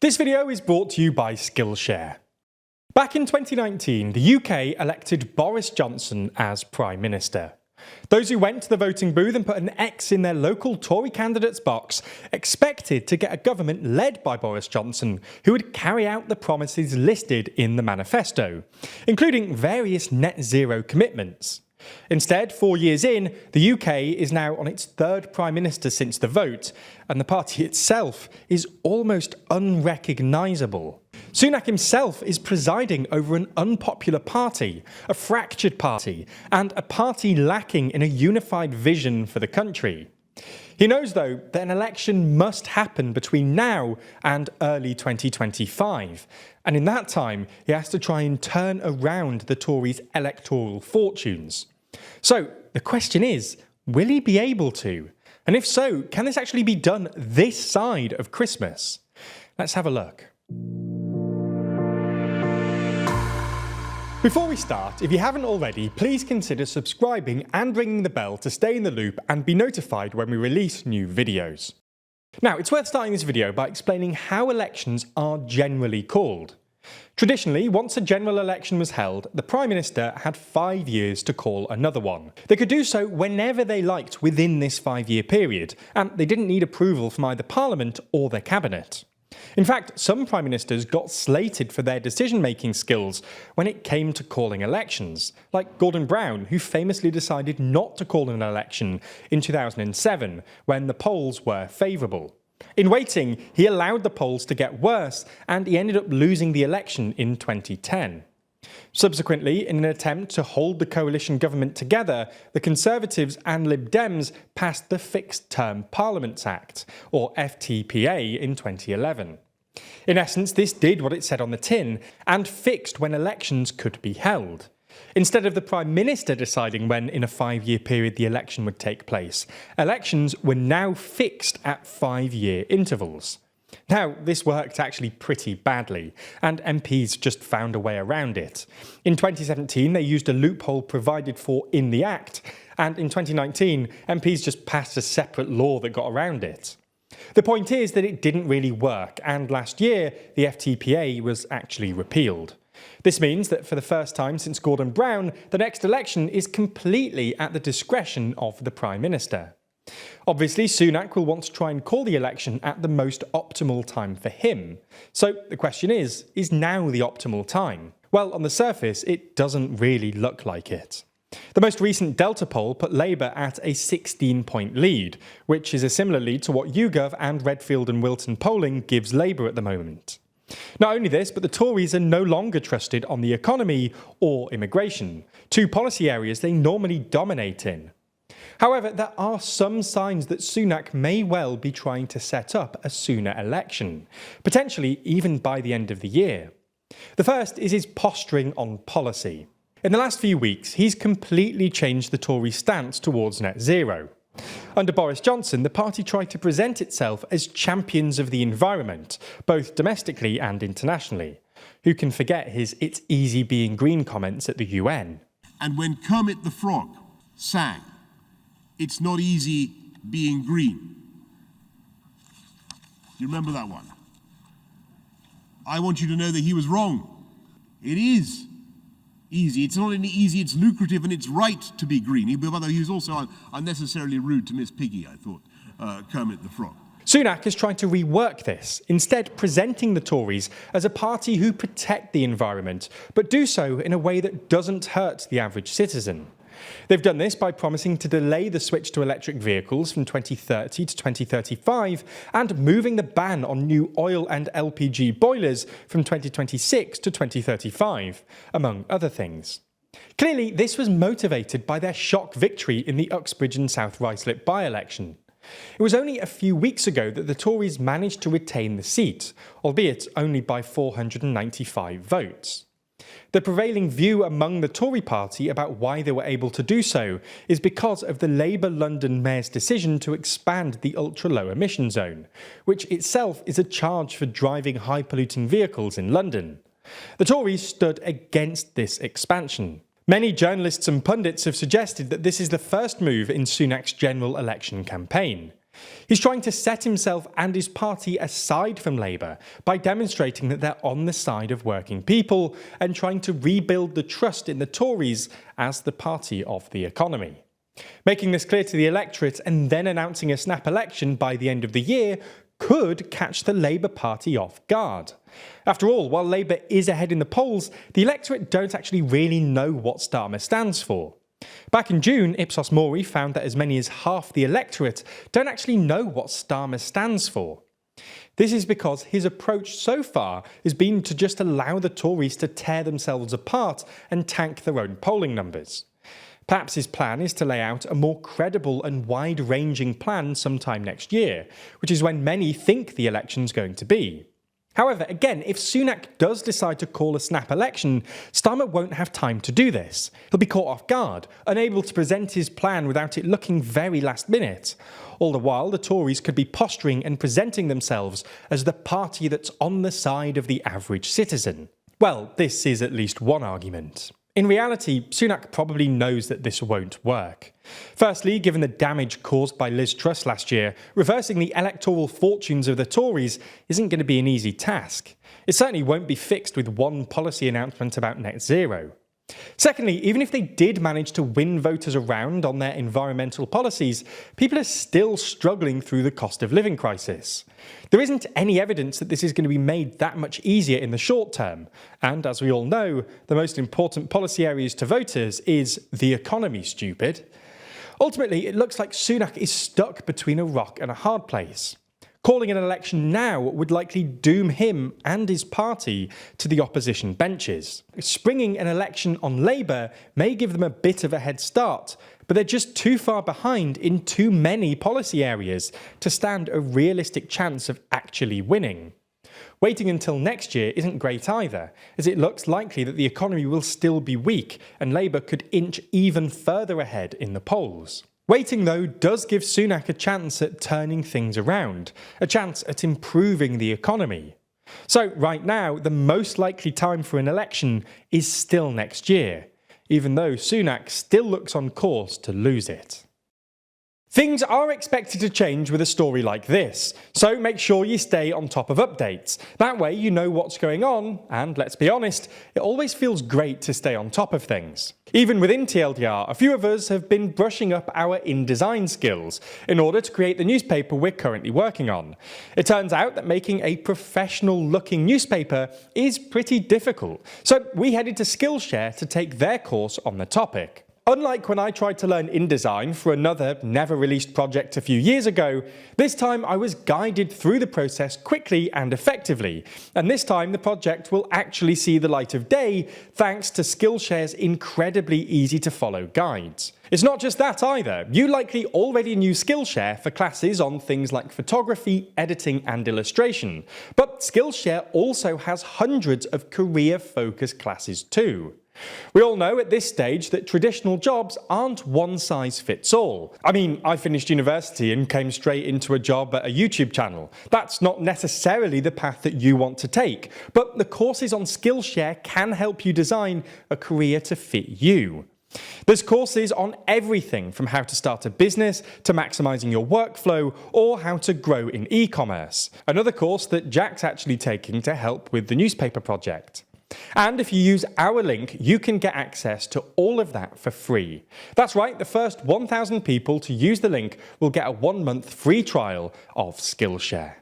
This video is brought to you by Skillshare. Back in 2019, the UK elected Boris Johnson as Prime Minister. Those who went to the voting booth and put an X in their local Tory candidate's box expected to get a government led by Boris Johnson who would carry out the promises listed in the manifesto, including various net zero commitments. Instead, 4 years in, the UK is now on its third Prime Minister since the vote, and the party itself is almost unrecognisable. Sunak himself is presiding over an unpopular party, a fractured party, and a party lacking in a unified vision for the country. He knows, though, that an election must happen between now and early 2025, and in that time he has to try and turn around the Tories' electoral fortunes. So the question is, will he be able to? And if so, can this actually be done this side of Christmas? Let's have a look. Before we start, if you haven't already, please consider subscribing and ringing the bell to stay in the loop and be notified when we release new videos. Now, it's worth starting this video by explaining how elections are generally called. Traditionally, once a general election was held, the Prime Minister had 5 years to call another one. They could do so whenever they liked within this 5-year period, and they didn't need approval from either Parliament or their Cabinet. In fact, some Prime Ministers got slated for their decision-making skills when it came to calling elections, like Gordon Brown, who famously decided not to call an election in 2007 when the polls were favourable. In waiting, he allowed the polls to get worse, and he ended up losing the election in 2010. Subsequently, in an attempt to hold the coalition government together, the Conservatives and Lib Dems passed the Fixed Term Parliaments Act, or FTPA, in 2011. In essence, this did what it said on the tin, and fixed when elections could be held. Instead of the Prime Minister deciding when in a 5-year period the election would take place, elections were now fixed at 5-year intervals. Now, this worked actually pretty badly, and MPs just found a way around it. In 2017, they used a loophole provided for in the Act, and in 2019, MPs just passed a separate law that got around it. The point is that it didn't really work, and last year, the FTPA was actually repealed. This means that for the first time since Gordon Brown, the next election is completely at the discretion of the Prime Minister. Obviously, Sunak will want to try and call the election at the most optimal time for him. So the question is now the optimal time? Well, on the surface, it doesn't really look like it. The most recent Delta poll put Labour at a 16-point lead, which is a similar lead to what YouGov and Redfield and Wilton polling gives Labour at the moment. Not only this, but the Tories are no longer trusted on the economy or immigration, two policy areas they normally dominate in. However, there are some signs that Sunak may well be trying to set up a sooner election, potentially even by the end of the year. The first is his posturing on policy. In the last few weeks, he's completely changed the Tory stance towards net zero. Under Boris Johnson, the party tried to present itself as champions of the environment, both domestically and internationally. Who can forget his "it's easy being green" comments at the UN? And when Kermit the Frog sang, "It's not easy being green." Do you remember that one? I want you to know that he was wrong. It is easy. It's not only easy, it's lucrative, and it's right to be green. Although he was also unnecessarily rude to Miss Piggy, I thought, Kermit the Frog. Sunak is trying to rework this, instead presenting the Tories as a party who protect the environment, but do so in a way that doesn't hurt the average citizen. They've done this by promising to delay the switch to electric vehicles from 2030 to 2035 and moving the ban on new oil and LPG boilers from 2026 to 2035, among other things. Clearly, this was motivated by their shock victory in the Uxbridge and South Ruislip by-election. It was only a few weeks ago that the Tories managed to retain the seat, albeit only by 495 votes. The prevailing view among the Tory party about why they were able to do so is because of the Labour London Mayor's decision to expand the ultra-low emission zone, which itself is a charge for driving high-polluting vehicles in London. The Tories stood against this expansion. Many journalists and pundits have suggested that this is the first move in Sunak's general election campaign. He's trying to set himself and his party aside from Labour by demonstrating that they're on the side of working people and trying to rebuild the trust in the Tories as the party of the economy. Making this clear to the electorate and then announcing a snap election by the end of the year could catch the Labour Party off guard. After all, while Labour is ahead in the polls, the electorate don't actually really know what Starmer stands for. Back in June, Ipsos Mori found that as many as half the electorate don't actually know what Starmer stands for. This is because his approach so far has been to just allow the Tories to tear themselves apart and tank their own polling numbers. Perhaps his plan is to lay out a more credible and wide-ranging plan sometime next year, which is when many think the election's going to be. However, again, if Sunak does decide to call a snap election, Starmer won't have time to do this. He'll be caught off guard, unable to present his plan without it looking very last minute. All the while, the Tories could be posturing and presenting themselves as the party that's on the side of the average citizen. Well, this is at least one argument. In reality, Sunak probably knows that this won't work. Firstly, given the damage caused by Liz Truss last year, reversing the electoral fortunes of the Tories isn't going to be an easy task. It certainly won't be fixed with one policy announcement about net zero. Secondly, even if they did manage to win voters around on their environmental policies, people are still struggling through the cost of living crisis. There isn't any evidence that this is going to be made that much easier in the short term, and as we all know, the most important policy areas to voters is the economy, stupid. Ultimately, it looks like Sunak is stuck between a rock and a hard place. Calling an election now would likely doom him and his party to the opposition benches. Springing an election on Labour may give them a bit of a head start, but they're just too far behind in too many policy areas to stand a realistic chance of actually winning. Waiting until next year isn't great either, as it looks likely that the economy will still be weak and Labour could inch even further ahead in the polls. Waiting, though, does give Sunak a chance at turning things around, a chance at improving the economy. So right now, the most likely time for an election is still next year, even though Sunak still looks on course to lose it. Things are expected to change with a story like this, so make sure you stay on top of updates. That way you know what's going on, and let's be honest, it always feels great to stay on top of things. Even within TLDR, a few of us have been brushing up our InDesign skills in order to create the newspaper we're currently working on. It turns out that making a professional-looking newspaper is pretty difficult, so we headed to Skillshare to take their course on the topic. Unlike when I tried to learn InDesign for another never-released project a few years ago, this time I was guided through the process quickly and effectively, and this time the project will actually see the light of day thanks to Skillshare's incredibly easy-to-follow guides. It's not just that either. You likely already knew Skillshare for classes on things like photography, editing and illustration, but Skillshare also has hundreds of career-focused classes too. We all know at this stage that traditional jobs aren't one size fits all. I mean, I finished university and came straight into a job at a YouTube channel. That's not necessarily the path that you want to take, but the courses on Skillshare can help you design a career to fit you. There's courses on everything from how to start a business to maximising your workflow or how to grow in e-commerce. Another course that Jack's actually taking to help with the newspaper project. And if you use our link, you can get access to all of that for free. That's right, the first 1,000 people to use the link will get a 1-month free trial of Skillshare.